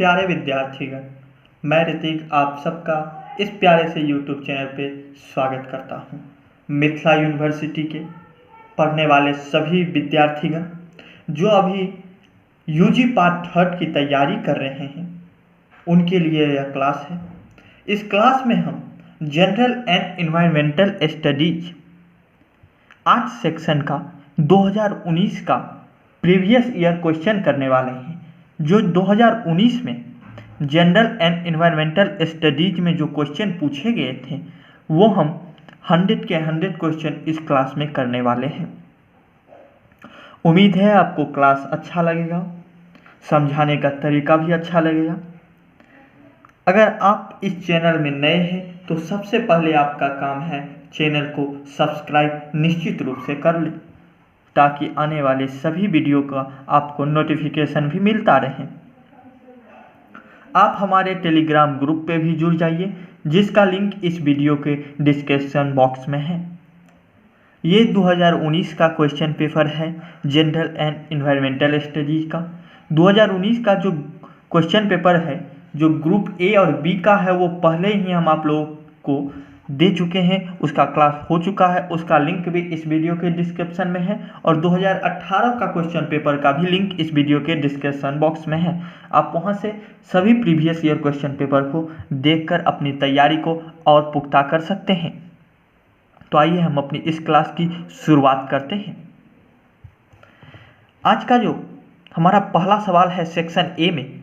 प्यारे विद्यार्थीगण, मैं ऋतिक आप सबका इस प्यारे से YouTube चैनल पे स्वागत करता हूँ। मिथिला यूनिवर्सिटी के पढ़ने वाले सभी विद्यार्थीगण जो अभी यूजी पार्ट 3 की तैयारी कर रहे हैं, उनके लिए यह क्लास है। इस क्लास में हम general and environmental studies 8 section का 2019 का प्रीवियस ईयर क्वेश्चन करने वाले हैं। जो 2019 में जनरल एंड एनवायरमेंटल स्टडीज में जो क्वेश्चन पूछे गए थे वो हम 100 के 100 क्वेश्चन इस क्लास में करने वाले हैं। उम्मीद है आपको क्लास अच्छा लगेगा, समझाने का तरीका भी अच्छा लगेगा। अगर आप इस चैनल में नए हैं तो सबसे पहले आपका काम है चैनल को सब्सक्राइब निश्चित रूप से कर लें, ताकि आने वाले सभी वीडियो का आपको नोटिफिकेशन भी मिलता रहे। आप हमारे टेलीग्राम ग्रुप पे भी जुड़ जाइए, जिसका लिंक इस वीडियो के डिस्क्रिप्शन बॉक्स में है। ये 2019 का क्वेश्चन पेपर है जनरल एंड एनवायरमेंटल स्टडीज का। 2019 का जो क्वेश्चन पेपर है, जो ग्रुप ए और बी का है, वो पहले ही हम आप लोगों को दे चुके हैं। उसका क्लास हो चुका है, उसका लिंक भी इस वीडियो के डिस्क्रिप्शन में है और 2018 का क्वेश्चन पेपर का भी लिंक इस वीडियो के डिस्क्रिप्शन बॉक्स में है। आप वहां से सभी प्रीवियस ईयर क्वेश्चन पेपर को देखकर अपनी तैयारी को और पुख्ता कर सकते हैं। तो आइए हम अपनी इस क्लास की शुरुआत करते हैं। आज का जो हमारा पहला सवाल है सेक्शन ए में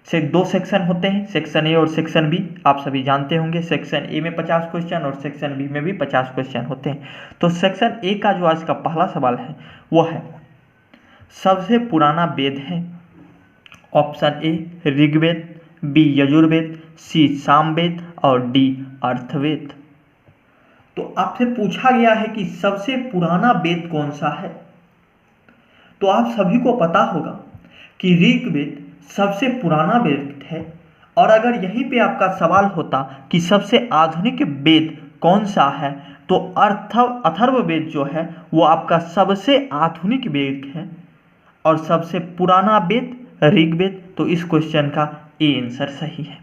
से 2 सेक्शन होते हैं, सेक्शन ए और सेक्शन बी। आप सभी जानते होंगे सेक्शन ए में 50 क्वेश्चन और सेक्शन बी में भी 50 क्वेश्चन होते हैं। तो सेक्शन ए का जो आज का पहला सवाल है वो है, सबसे पुराना वेद है। Option A Rigveda, B Yajurveda, C Samaveda और डी अर्थवेद। तो आपसे पूछा गया है कि सबसे पुराना वेद कौन सा है। तो आप सभी को पता होगा कि ऋग्वेद सबसे पुराना वेद है। और अगर यहीं पे आपका सवाल होता कि सबसे आधुनिक वेद कौन सा है, तो अथर्ववेद जो है वो आपका सबसे आधुनिक वेद है और सबसे पुराना वेद ऋग्वेद। तो इस क्वेश्चन का ए आंसर सही है।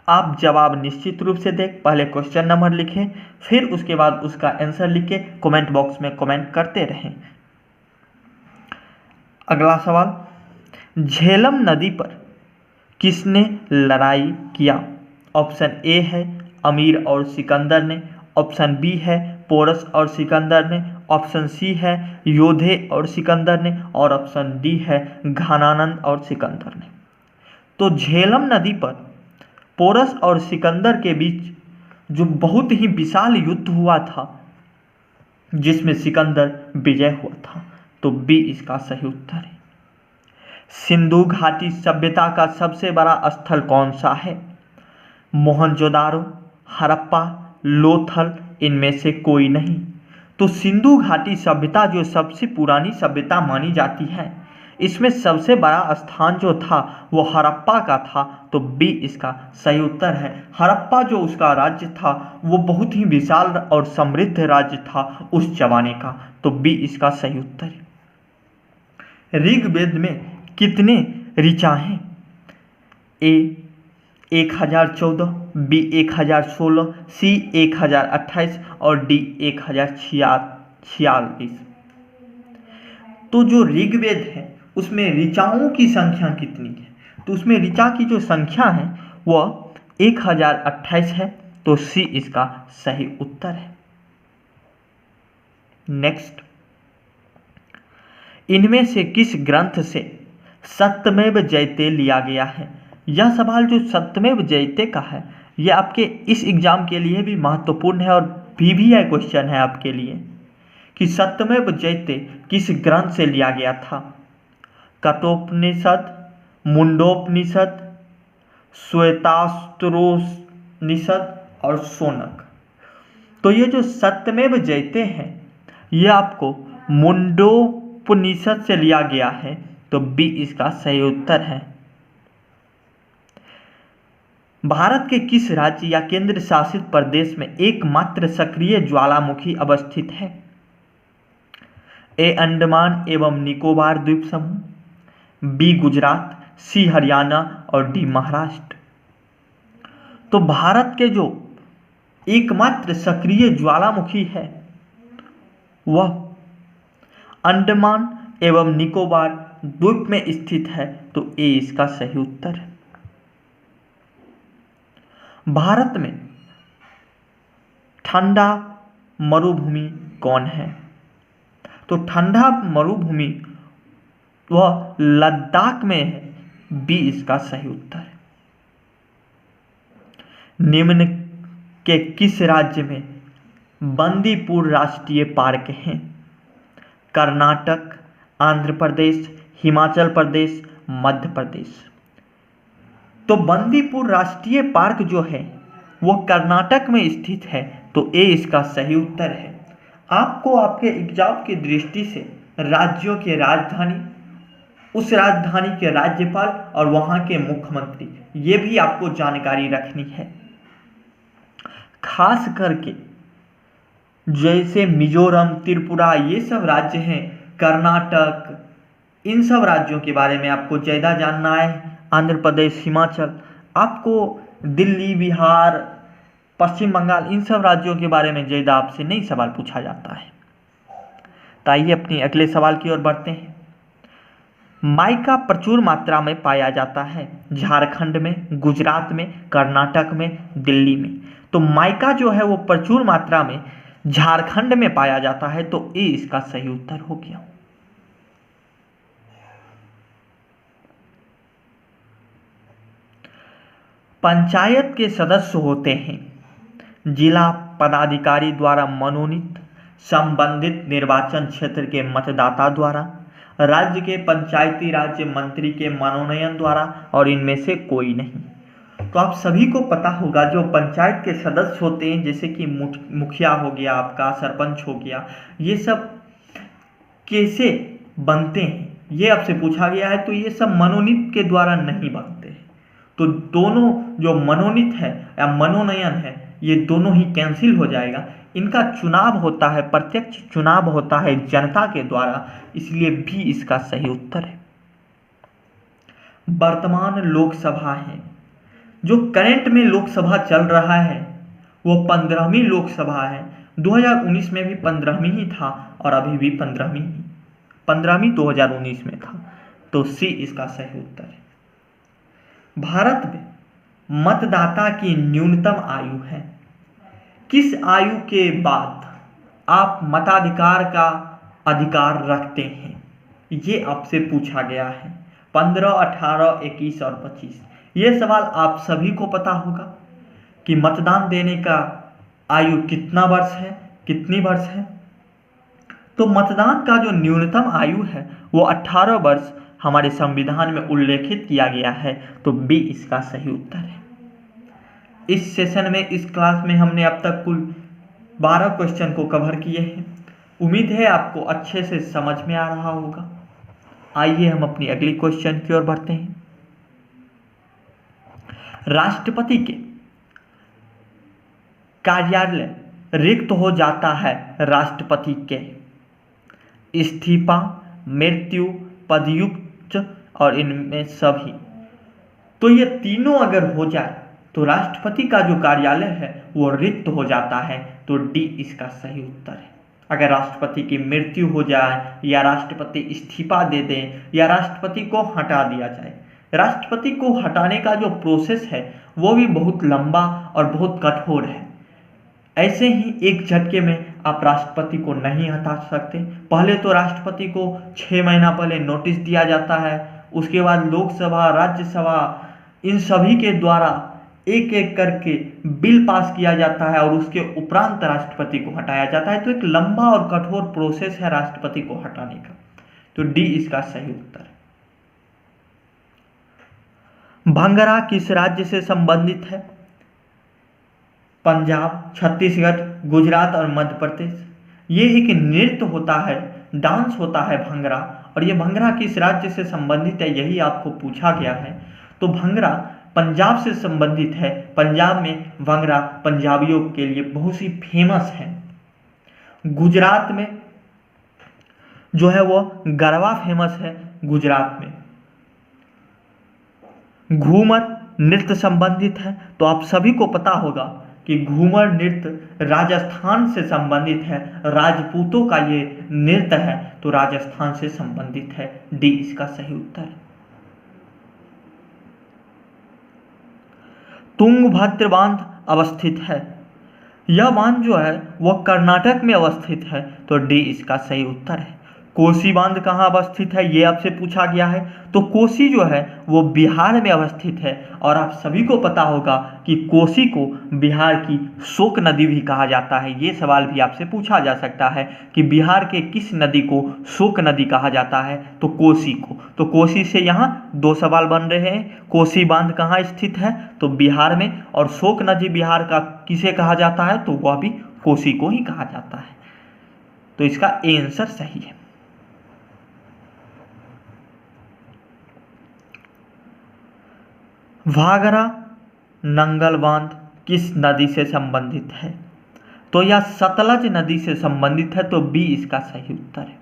आप जवाब निश्चित रूप से देख पहले क्वेश्चन नंबर लिखें, फिर उसके बाद उसका आंसर लिख के कमेंट बॉक्स में कमेंट करते रहें। अगला सवाल, झेलम नदी पर किसने लड़ाई किया। ऑप्शन ए है अमीर और सिकंदर ने, ऑप्शन बी है पोरस और सिकंदर ने, ऑप्शन सी है योधे और सिकंदर ने और ऑप्शन डी है घनानंद और सिकंदर ने। तो झेलम नदी पर पोरस और सिकंदर के बीच जो बहुत ही विशाल युद्ध हुआ था, जिसमें सिकंदर विजय हुआ था। तो बी इसका सही उत्तर है। सिंधु घाटी सभ्यता का सबसे बड़ा स्थल कौन सा है। मोहनजोदारो, हड़प्पा, लोथल, इनमें से कोई नहीं। तो सिंधु घाटी सभ्यता जो सबसे पुरानी सभ्यता मानी जाती है, इसमें सबसे बड़ा स्थान जो था वो हड़प्पा का था। तो बी इसका सही उत्तर है। हड़प्पा जो उसका राज्य था वो बहुत ही विशाल और समृद्ध राज्य था उस जमाने का। तो बी इसका सही उत्तर है। ऋग्वेद में कितने ऋचा हैं। ए 1014, बी 1016, सी 1028 और डी 1046। तो जो ऋग्वेद है उसमें ऋचाओं की संख्या कितनी है। तो उसमें ऋचा की जो संख्या है वह 1028 है। तो सी इसका सही उत्तर है। नेक्स्ट, इनमें से किस ग्रंथ से सत्यमेव जयते लिया गया है। यह सवाल जो सत्यमेव जयते का है, यह आपके इस एग्जाम के लिए भी महत्वपूर्ण है और पीवीआई क्वेश्चन है आपके लिए कि सत्यमेव जयते किस ग्रंथ से लिया गया था। कठोपनिषद, मुंडोपनिषद, श्वेतास्त्रोपनिषद और शौनक। तो ये जो सत्यमेव जयते हैं ये आपको मुंडोपनिषद से लिया गया है। तो बी इसका सही उत्तर है। भारत के किस राज्य या केंद्र शासित प्रदेश में एकमात्र सक्रिय ज्वालामुखी अवस्थित है। ए अंडमान एवं निकोबार द्वीप समूह, बी गुजरात, सी हरियाणा और डी महाराष्ट्र। तो भारत के जो एकमात्र सक्रिय ज्वालामुखी है वह अंडमान एवं निकोबार द्वीप में स्थित है, तो ए इसका सही उत्तर है। भारत में ठंडा मरुभूमि कौन है? तो ठंडा मरुभूमि वह लद्दाख में है, बी इसका सही उत्तर है। निम्न के किस राज्य में बंदीपुर राष्ट्रीय पार्क है? कर्नाटक, आंध्र प्रदेश, हिमाचल प्रदेश, मध्य प्रदेश। तो बंदीपुर राष्ट्रीय पार्क जो है वो कर्नाटक में स्थित है, तो ए इसका सही उत्तर है। आपको आपके एग्जाम की दृष्टि से राज्यों के राजधानी, उस राजधानी के राज्यपाल और वहां के मुख्यमंत्री, ये भी आपको जानकारी रखनी है। खास करके जैसे मिजोरम, त्रिपुरा, ये सब राज्य हैं, कर्नाटक, इन सब राज्यों के बारे में आपको ज़्यादा जानना है। आंध्र प्रदेश, हिमाचल, आपको दिल्ली, बिहार, पश्चिम बंगाल, इन सब राज्यों के बारे में ज़्यादा आपसे नहीं सवाल पूछा जाता है। तो आइए अपनी अगले सवाल की ओर बढ़ते हैं। माइका प्रचुर मात्रा में पाया जाता है झारखंड में, गुजरात में, कर्नाटक में, दिल्ली में। तो माइका जो है वो प्रचुर मात्रा में झारखंड में पाया जाता है, तो ए इसका सही उत्तर हो गया। पंचायत के सदस्य होते हैं जिला पदाधिकारी द्वारा मनोनीत, संबंधित निर्वाचन क्षेत्र के मतदाता द्वारा, राज्य के पंचायती राज्य मंत्री के मनोनयन द्वारा, और इनमें से कोई नहीं। तो आप सभी को पता होगा जो पंचायत के सदस्य होते हैं, जैसे कि मुखिया हो गया, आपका सरपंच हो गया, ये सब कैसे बनते हैं ये आपसे पूछा गया है। तो ये सब मनोनीत के द्वारा नहीं बनते हैं। तो दोनों जो मनोनीत है या मनोनयन है, ये दोनों ही कैंसिल हो जाएगा। इनका चुनाव होता है, प्रत्यक्ष चुनाव होता है जनता के द्वारा, इसलिए भी इसका सही उत्तर है। वर्तमान लोकसभा है, जो करंट में लोकसभा चल रहा है वो 15वीं लोकसभा है। 2019 में भी 15वीं ही था और अभी भी 15वीं 2019 में था, तो सी इसका सही उत्तर है। भारत में मतदाता की न्यूनतम आयु है। किस आयु के बाद आप मताधिकार का अधिकार रखते हैं, ये आपसे पूछा गया है। 15, 18, 21 और 25। ये सवाल आप सभी को पता होगा कि मतदान देने का आयु कितना वर्ष है, कितनी वर्ष है। तो मतदान का जो न्यूनतम आयु है वो 18 वर्ष हमारे संविधान में उल्लेखित किया गया है, तो बी इसका सही उत्तर है। इस सेशन में, इस क्लास में हमने अब तक कुल 12 क्वेश्चन को कवर किए हैं। उम्मीद है आपको अच्छे से समझ में आ रहा होगा। आइए हम अपनी अगली क्वेश्चन की ओर बढ़ते हैं। राष्ट्रपति के कार्यालय रिक्त हो जाता है राष्ट्रपति के इस्तीफा, मृत्यु, पदयुक्त और इनमें सभी। तो ये तीनों अगर हो जाए तो राष्ट्रपति का जो कार्यालय है वो रिक्त हो जाता है, तो डी इसका सही उत्तर है। अगर राष्ट्रपति की मृत्यु हो जाए या राष्ट्रपति इस्तीफा दे दें या राष्ट्रपति को हटा दिया जाए, राष्ट्रपति को हटाने का जो प्रोसेस है वो भी बहुत लंबा और बहुत कठोर है। ऐसे ही एक झटके में आप राष्ट्रपति को नहीं हटा सकते। पहले तो राष्ट्रपति को 6 महीना पहले नोटिस दिया जाता है, उसके बाद लोकसभा, राज्यसभा, इन सभी के द्वारा एक एक करके बिल पास किया जाता है और उसके उपरांत राष्ट्रपति को हटाया जाता है। तो एक लंबा और कठोर प्रोसेस है राष्ट्रपति को हटाने का, तो डी इसका सही उत्तर है। भंगरा किस राज्य से संबंधित है? पंजाब, छत्तीसगढ़, गुजरात और मध्य प्रदेश। ये एक नृत्य होता है, डांस होता है भंगरा, और ये भंगरा किस राज्य से संबंधित है यही आपको पूछा गया है। तो भंगरा पंजाब से संबंधित है। पंजाब में भंगरा पंजाबियों के लिए बहुत ही फेमस है। गुजरात में जो है वो गरबा फेमस है गुजरात में। घूमर नृत्य संबंधित है, तो आप सभी को पता होगा कि घूमर नृत्य राजस्थान से संबंधित है, राजपूतों का ये नृत्य है, तो राजस्थान से संबंधित है। डी इसका सही उत्तर है। तुंगभद्र बांध अवस्थित है, यह बांध जो है वह कर्नाटक में अवस्थित है, तो डी इसका सही उत्तर है। कोसी बांध कहाँ अवस्थित है, ये आपसे पूछा गया है, तो कोसी जो है वो बिहार में अवस्थित है, और आप सभी को पता होगा कि कोसी को बिहार की शोक नदी भी कहा जाता है। ये सवाल भी आपसे पूछा जा सकता है कि बिहार के किस नदी को शोक नदी कहा जाता है, तो कोसी को। तो कोसी से यहाँ दो सवाल बन रहे हैं। कोसी बांध कहाँ स्थित है, तो बिहार में, और शोक नदी बिहार का किसे कहा जाता है, तो वह भी कोसी को ही कहा जाता है। तो इसका आंसर सही है। भागरा नंगल बांध किस नदी से संबंधित है, तो यह सतलज नदी से संबंधित है, तो बी इसका सही उत्तर है।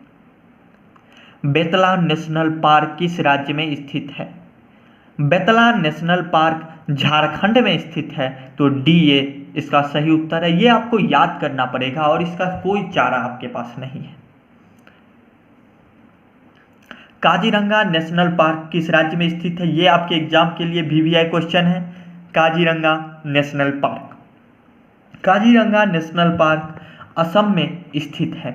बेतला नेशनल पार्क किस राज्य में स्थित है, बेतला नेशनल पार्क झारखंड में स्थित है, तो डी ये इसका सही उत्तर है। ये आपको याद करना पड़ेगा और इसका कोई चारा आपके पास नहीं है। काजीरंगा नेशनल पार्क किस राज्य में स्थित है, ये आपके एग्जाम के लिए वीवीआई क्वेश्चन है। Kaziranga national park, Kaziranga national park Assam में स्थित है।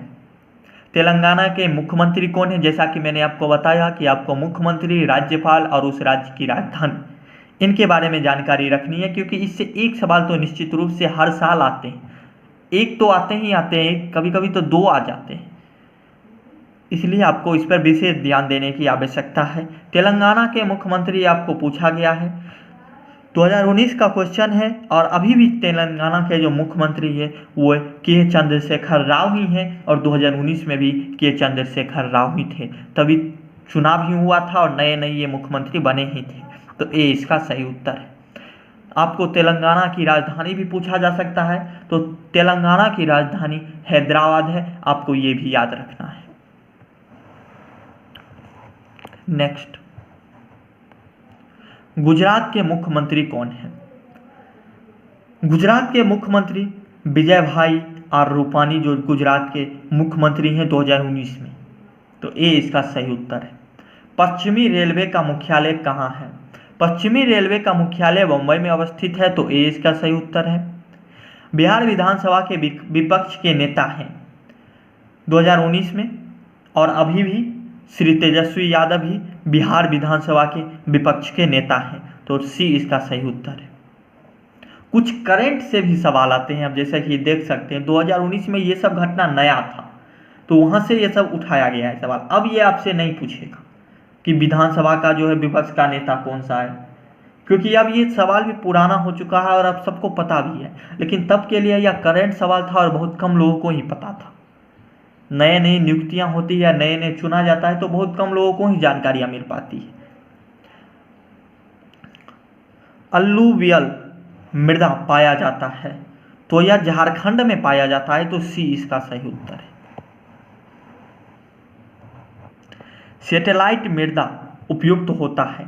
तेलंगाना के मुख्यमंत्री कौन है, जैसा कि मैंने आपको बताया कि आपको मुख्यमंत्री, राज्यपाल और उस राज्य की राजधानी, इनके बारे में जानकारी रखनी है, क्योंकि इससे एक सवाल तो निश्चित रूप से हर साल आते हैं। एक तो आते ही आते हैं, कभी कभी तो दो आ जाते हैं, इसलिए आपको इस पर विशेष ध्यान देने की आवश्यकता है। तेलंगाना के मुख्यमंत्री आपको पूछा गया है, 2019 का क्वेश्चन है, और अभी भी तेलंगाना के जो मुख्यमंत्री है वो के चंद्रशेखर राव ही हैं, और 2019 में भी के चंद्रशेखर राव ही थे। तभी चुनाव ही हुआ था और नए नए ये मुख्यमंत्री बने ही थे, तो ए इसका सही उत्तर है। आपको तेलंगाना की राजधानी भी पूछा जा सकता है, तो तेलंगाना की राजधानी हैदराबाद है, आपको ये भी याद रखना है। नेक्स्ट, गुजरात के मुख्यमंत्री कौन है, गुजरात के मुख्यमंत्री विजय भाई आर रूपानी जो गुजरात के मुख्यमंत्री हैं 2019 में, तो ए इसका सही उत्तर है। पश्चिमी रेलवे का मुख्यालय कहाँ है, पश्चिमी रेलवे का मुख्यालय मुंबई में अवस्थित है, तो ए इसका सही उत्तर है। बिहार विधानसभा के विपक्ष के नेता हैं 2019 में, और अभी भी श्री तेजस्वी यादव ही बिहार विधानसभा के विपक्ष के नेता हैं, तो सी इसका सही उत्तर है। कुछ करंट से भी सवाल आते हैं, अब जैसा कि देख सकते हैं 2019 में ये सब घटना नया था, तो वहाँ से ये सब उठाया गया है सवाल। अब ये आपसे नहीं पूछेगा कि विधानसभा का जो है विपक्ष का नेता कौन सा है, क्योंकि अब ये सवाल भी पुराना हो चुका है और अब सबको पता भी है, लेकिन तब के लिए यह करंट सवाल था और बहुत कम लोगों को ही पता था। नए नई नियुक्तियां होती है या नए नए चुना जाता है, तो बहुत कम लोगों को ही जानकारियां मिल पाती है। अलूवियल मृदा पाया जाता है, तो यह झारखंड में पाया जाता है, तो सी इसका सही उत्तर है। सैटेलाइट मृदा उपयुक्त होता है,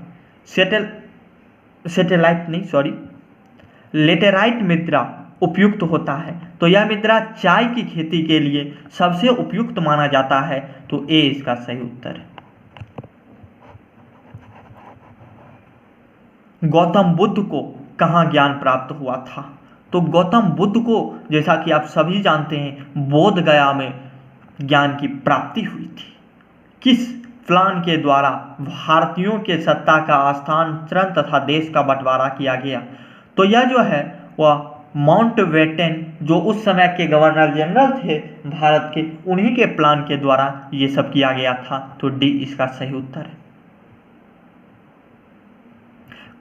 लेटेराइट मृदा उपयुक्त होता है, तो यह मृदा चाय की खेती के लिए सबसे उपयुक्त माना जाता है, तो ए इसका सही उत्तर है। गौतम बुद्ध को कहाँ ज्ञान प्राप्त हुआ था, तो गौतम बुद्ध को जैसा कि आप सभी जानते हैं बोध गया में ज्ञान की प्राप्ति हुई थी। किस प्लान के द्वारा भारतीयों के सत्ता का हस्तांतरण तथा देश का बंटवारा किया गया, तो यह जो है वह माउंटबेटन जो उस समय के गवर्नर जनरल थे भारत के, उन्हीं के प्लान के द्वारा ये सब किया गया था, तो डी इसका सही उत्तर है।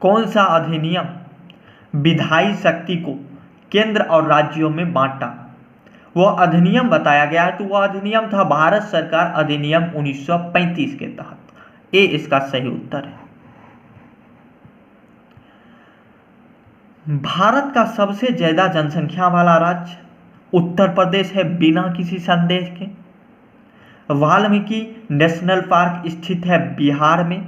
कौन सा अधिनियम विधायी शक्ति को केंद्र और राज्यों में बांटा, वह अधिनियम बताया गया है, तो वह अधिनियम था भारत सरकार अधिनियम 1935 के तहत। ए इसका सही उत्तर है। भारत का सबसे ज्यादा जनसंख्या वाला राज्य उत्तर प्रदेश है, बिना किसी संदेह के। वाल्मीकि नेशनल पार्क स्थित है बिहार में।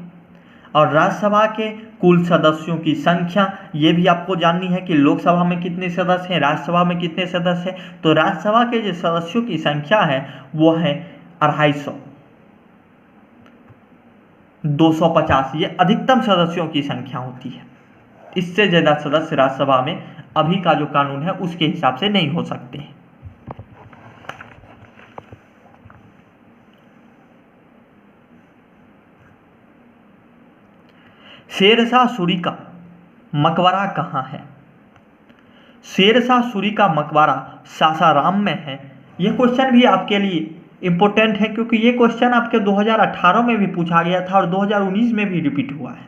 और राज्यसभा के कुल सदस्यों की संख्या ये भी आपको जाननी है कि लोकसभा में कितने सदस्य हैं, राज्यसभा में कितने सदस्य हैं। तो राज्यसभा के जो सदस्यों की संख्या है वो है 250, 250, ये अधिकतम सदस्यों की संख्या होती है। इससे ज़्यादा सदस्य राज्यसभा में अभी का जो कानून है उसके हिसाब से नहीं हो सकते हैं। शेरशाह सूरी का मकबरा कहाँ है? शेरशाह सूरी का मकबरा सासाराम में है। यह क्वेश्चन भी आपके लिए इम्पोर्टेंट है क्योंकि ये क्वेश्चन आपके 2018 में भी पूछा गया था और 2019 में भी रिपीट हुआ है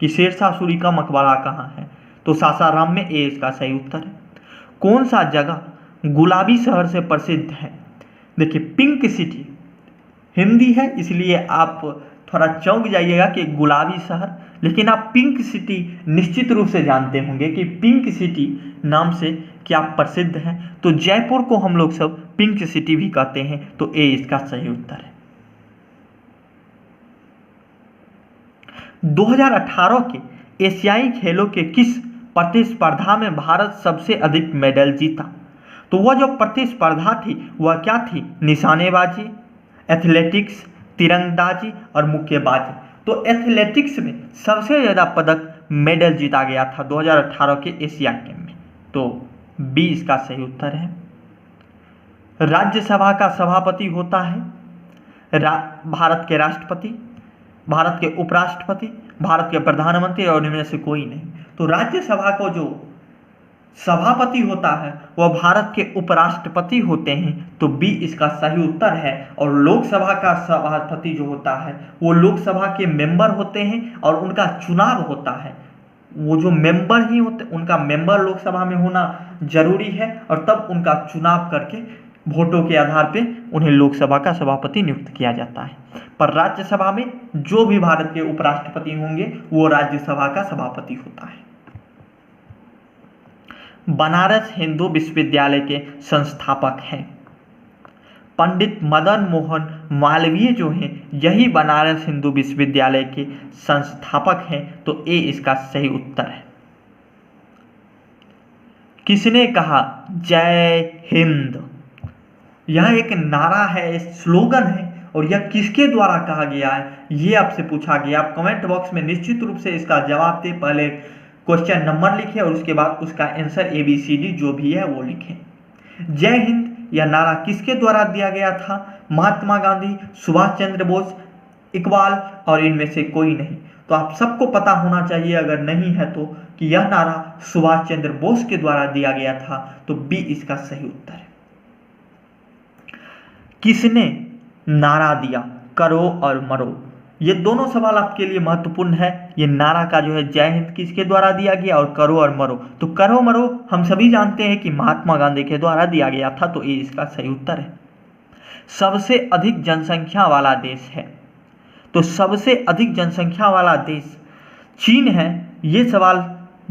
कि शेरशाह सूरी का मकबरा कहाँ है। तो सासाराम में, ए इसका सही उत्तर है। कौन सा जगह गुलाबी शहर से प्रसिद्ध है? देखिए, पिंक सिटी हिंदी है इसलिए आप थोड़ा चौंक जाइएगा कि गुलाबी शहर, लेकिन आप पिंक सिटी निश्चित रूप से जानते होंगे कि पिंक सिटी नाम से क्या प्रसिद्ध है। तो जयपुर को हम लोग सब पिंक सिटी भी कहते हैं। तो ए इसका सही उत्तर है। 2018 के एशियाई खेलों के किस प्रतिस्पर्धा में भारत सबसे अधिक मेडल जीता? तो वह जो प्रतिस्पर्धा थी वह क्या थी? निशानेबाजी, एथलेटिक्स, तीरंदाजी और मुक्केबाजी। तो एथलेटिक्स में सबसे ज़्यादा पदक मेडल जीता गया था 2018 के एशिया गेम में। तो बी इसका सही उत्तर है। राज्यसभा का सभापति होता है भारत के राष्ट्रपति, भारत के उपराष्ट्रपति, भारत के प्रधानमंत्री और इनमें से कोई नहीं। तो राज्यसभा को जो सभापति होता है वह भारत के उपराष्ट्रपति होते हैं। तो बी इसका सही उत्तर है। और लोकसभा का सभापति जो होता है वो लोकसभा के मेंबर होते हैं और उनका चुनाव होता है। वो जो मेंबर ही होते उनका मेंबर लोकसभा में होना जरूरी है और तब उनका चुनाव करके वोटों के आधार पे उन्हें लोकसभा का सभापति नियुक्त किया जाता है। पर राज्यसभा में जो भी भारत के उपराष्ट्रपति होंगे वो राज्यसभा का सभापति होता है। बनारस हिंदू विश्वविद्यालय के संस्थापक हैं पंडित मदन मोहन मालवीय जो हैं, यही बनारस हिंदू विश्वविद्यालय के संस्थापक हैं। तो ए इसका सही उत्तर है। किसने कहा जय हिंद? यह एक नारा है, स्लोगन है, और यह किसके द्वारा कहा गया है ये आपसे पूछा गया। आप कमेंट बॉक्स में निश्चित रूप से इसका जवाब दें। पहले क्वेश्चन नंबर लिखें और उसके बाद उसका आंसर ABCD जो भी है वो लिखें। जय हिंद यह नारा किसके द्वारा दिया गया था? महात्मा गांधी, सुभाष चंद्र बोस, इकबाल और इनमें से कोई नहीं। तो आप सबको पता होना चाहिए अगर नहीं है तो कि यह नारा सुभाष चंद्र बोस के द्वारा दिया गया था। तो बी इसका सही उत्तर है। किसने नारा दिया करो और मरो? ये दोनों सवाल आपके लिए महत्वपूर्ण है। ये नारा का जो है जय हिंद किसके द्वारा दिया गया और करो और मरो। तो करो मरो हम सभी जानते हैं कि महात्मा गांधी के द्वारा दिया गया था। तो ये इसका सही उत्तर है। सबसे अधिक जनसंख्या वाला देश है? तो सबसे अधिक जनसंख्या वाला देश चीन है। ये सवाल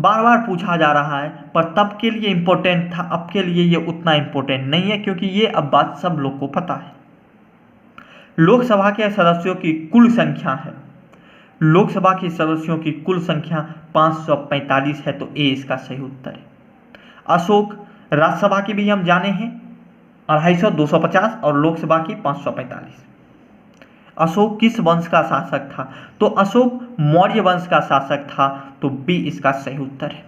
बार बार पूछा जा रहा है पर तब के लिए इम्पोर्टेंट था, अब के लिए ये उतना इम्पोर्टेंट नहीं है क्योंकि ये अब बात सब लोग को पता है। लोकसभा के सदस्यों की कुल संख्या है, लोकसभा के सदस्यों की कुल संख्या 545 है। तो ए इसका सही उत्तर है। अशोक राज्यसभा की भी हम जाने हैं 250, 250 और लोकसभा की 545। अशोक किस वंश का शासक था? तो अशोक मौर्य वंश का शासक था। तो बी इसका सही उत्तर है।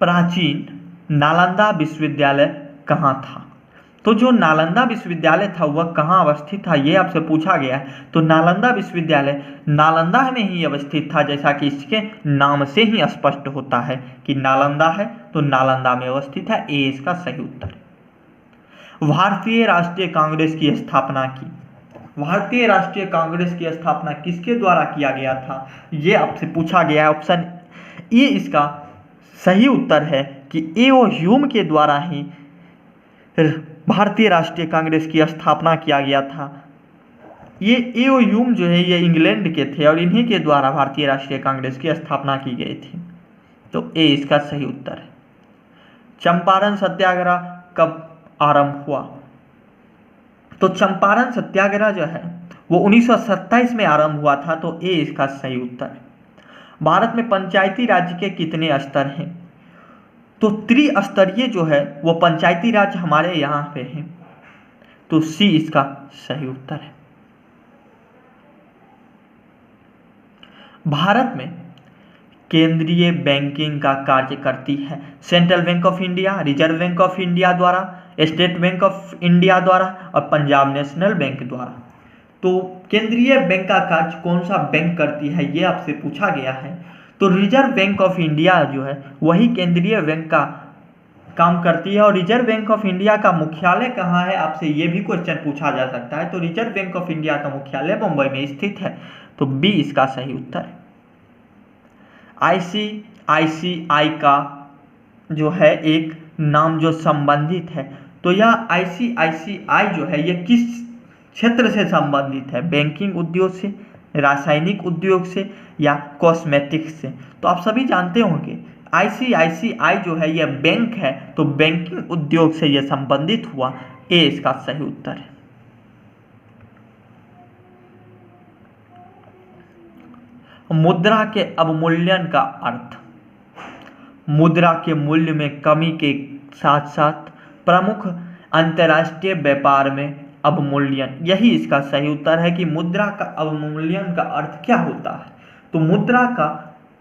प्राचीन नालंदा विश्वविद्यालय कहाँ था? तो जो नालंदा विश्वविद्यालय था वह कहाँ अवस्थित था ये आपसे पूछा गया है। तो नालंदा विश्वविद्यालय नालंदा में ही अवस्थित था, जैसा कि इसके नाम से ही स्पष्ट होता है कि नालंदा है तो नालंदा में अवस्थित है। ए इसका सही उत्तर है। भारतीय राष्ट्रीय कांग्रेस की स्थापना की? भारतीय राष्ट्रीय कांग्रेस की स्थापना किसके द्वारा किया गया था ये आपसे पूछा गया है। ऑप्शन ए इसका सही उत्तर है कि A.O. ह्यूम के द्वारा ही भारतीय राष्ट्रीय कांग्रेस की स्थापना किया गया था। ये A.O. ह्यूम जो है ये इंग्लैंड के थे और इन्हीं के द्वारा भारतीय राष्ट्रीय कांग्रेस की स्थापना की गई थी। तो ए इसका सही उत्तर है। चंपारण सत्याग्रह कब आरंभ हुआ? तो चंपारण सत्याग्रह जो है वो 1927 में आरंभ हुआ था, तो ए इसका सही उत्तर है। भारत में पंचायती राज के कितने स्तर हैं? तो त्रिस्तरीय जो है वो पंचायती राज हमारे यहाँ पे है, तो सी इसका सही उत्तर है। भारत में केंद्रीय बैंकिंग का कार्य करती है central bank of India, reserve bank of India द्वारा, स्टेट बैंक ऑफ इंडिया द्वारा और पंजाब नेशनल बैंक द्वारा। तो केंद्रीय बैंक का कार्य कौन सा बैंक करती है ये आपसे पूछा गया है। तो रिजर्व बैंक ऑफ इंडिया जो है वही केंद्रीय बैंक का काम करती है। और रिजर्व बैंक ऑफ इंडिया का मुख्यालय कहाँ है, आपसे ये भी क्वेश्चन पूछा जा सकता है। तो रिजर्व बैंक ऑफ इंडिया का मुख्यालय मुंबई में स्थित है, तो बी इसका सही उत्तर है। ICICI का जो है एक नाम जो संबंधित है, तो यह ICICI जो है ये किस क्षेत्र से संबंधित है? बैंकिंग उद्योग से, रासायनिक उद्योग से या कॉस्मेटिक्स से? तो आप सभी जानते होंगे ICICI जो है यह बैंक है, तो बैंकिंग उद्योग से यह संबंधित हुआ, ए इसका सही उत्तर है। मुद्रा के अवमूल्यन का अर्थ? मुद्रा के मूल्य में कमी के साथ साथ प्रमुख अंतर्राष्ट्रीय व्यापार में अवमूल्यन, यही इसका सही उत्तर है कि मुद्रा का अवमूल्यन का अर्थ क्या होता है। तो मुद्रा का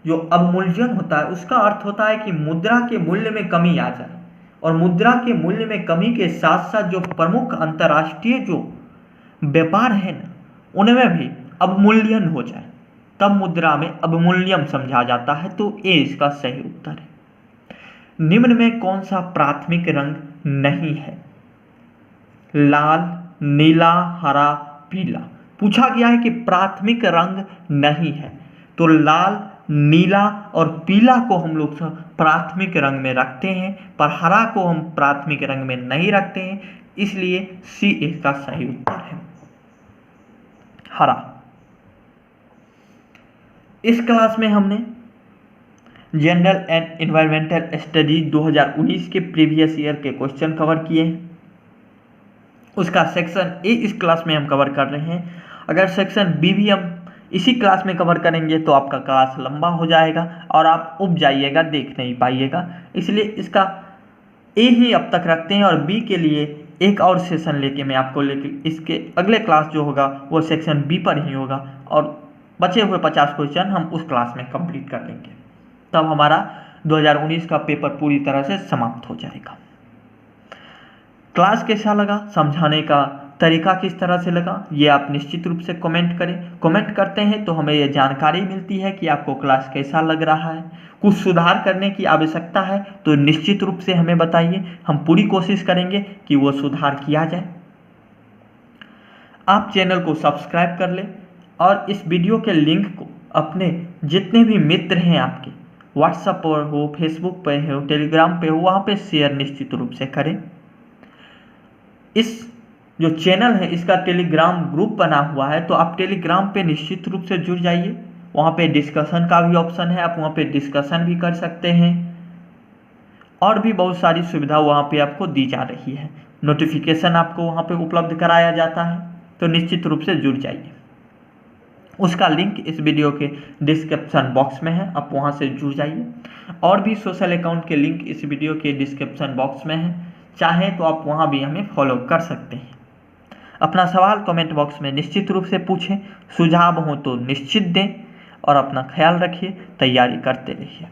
जो अवमूल्यन होता है उसका अर्थ होता है कि मुद्रा के मूल्य में कमी आ जाए, और मुद्रा के मूल्य में कमी के साथ साथ जो प्रमुख अंतर्राष्ट्रीय जो व्यापार है ना उनमें भी अवमूल्यन हो जाए, तब मुद्रा में अवमूल्यन समझा जाता है, तो ए इसका सही उत्तर है। निम्न में कौन सा प्राथमिक रंग नहीं है? लाल, नीला, हरा, पीला। पूछा गया है कि प्राथमिक रंग नहीं है, तो लाल, नीला और पीला को हम लोग प्राथमिक रंग में रखते हैं, पर हरा को हम प्राथमिक रंग में नहीं रखते हैं, इसलिए सी इसका सही उत्तर है, हरा। इस क्लास में हमने जनरल एंड एनवायरमेंटल स्टडीज 2019 के प्रीवियस ईयर के क्वेश्चन कवर किए हैं। उसका सेक्शन ए इस क्लास में हम कवर कर रहे हैं। अगर सेक्शन बी भी हम इसी क्लास में कवर करेंगे तो आपका क्लास लंबा हो जाएगा और आप उब जाइएगा, देख नहीं पाइएगा, इसलिए इसका ए ही अब तक रखते हैं और बी के लिए एक और सेशन लेके मैं आपको इसके अगले क्लास जो होगा वो सेक्शन बी पर ही होगा, और बचे हुए 50 क्वेश्चन हम उस क्लास में कंप्लीट कर लेंगे, तब हमारा 2019 का पेपर पूरी तरह से समाप्त हो जाएगा। क्लास कैसा लगा, समझाने का तरीका किस तरह से लगा, ये आप निश्चित रूप से कमेंट करें। कमेंट करते हैं तो हमें ये जानकारी मिलती है कि आपको क्लास कैसा लग रहा है। कुछ सुधार करने की आवश्यकता है तो निश्चित रूप से हमें बताइए, हम पूरी कोशिश करेंगे कि वो सुधार किया जाए। आप चैनल को सब्सक्राइब कर लें और इस वीडियो के लिंक को अपने जितने भी मित्र हैं आपके, व्हाट्सएप पर हो, फेसबुक पर हो, टेलीग्राम पे हो, वहाँ पे शेयर निश्चित रूप से करें। इस जो चैनल है इसका टेलीग्राम ग्रुप बना हुआ है, तो आप टेलीग्राम पे निश्चित रूप से जुड़ जाइए। वहाँ पे डिस्कशन का भी ऑप्शन है, आप वहाँ पे डिस्कशन भी कर सकते हैं, और भी बहुत सारी सुविधा वहाँ पे आपको दी जा रही है। नोटिफिकेशन आपको वहाँ पे उपलब्ध कराया जाता है, तो निश्चित रूप से जुड़ जाइए। उसका लिंक इस वीडियो के डिस्क्रिप्शन बॉक्स में है, आप वहाँ से जुड़ जाइए। और भी सोशल अकाउंट के लिंक इस वीडियो के डिस्क्रिप्शन बॉक्स में है, चाहें तो आप वहाँ भी हमें फॉलो कर सकते हैं। अपना सवाल कमेंट बॉक्स में निश्चित रूप से पूछें, सुझाव हो तो निश्चित दें, और अपना ख्याल रखिए, तैयारी करते रहिए।